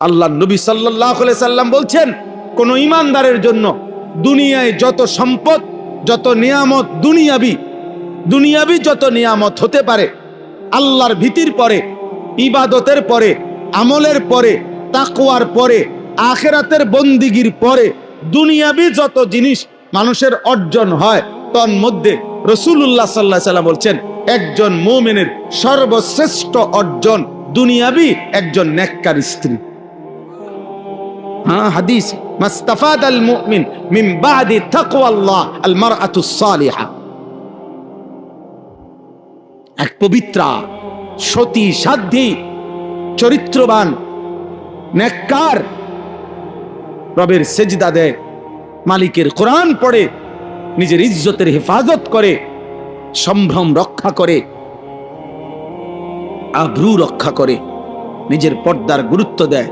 আল্লাহ নবী সাল্লাল্লাহু আলাইহি সাল্লাম বলছেন, কোন ঈমানদারের জন্য দুনিয়ায় যত সম্পদ, যত নিয়ামত, দুনিয়াবি যত নিয়ামত হতে পারে, আল্লাহর ভীতির পরে, ইবাদতের পরে, আমলের পরে, তাকওয়ার পরে, আখিরাতের বন্দিগির পরে দুনিয়াবি যত জিনিস মানুষের অর্জন হয়, তন্মধ্যে রাসূলুল্লাহ সাল্লাল্লাহু আলাইহি সাল্লাম বলছেন, একজন মুমিনের সর্বশ্রেষ্ঠ অর্জন দুনিয়াবি একজন নেককার স্ত্রী। হাদিস, মাস্তাফাদাল মুমিন মিন বাদি তাকওয়াল্লাহ আল মারআতুস সালিহা। এক পবিত্রা, সতী, সাধ্বী, চরিত্রবান, নেককার, রবের সেজদা দেয়, মালিকের কোরআন পড়ে, নিজের ইজ্জতের হেফাজত করে, সম্ভ্রম রক্ষা করে, আব্রু রক্ষা করে, নিজের পর্দার গুরুত্ব দেয়,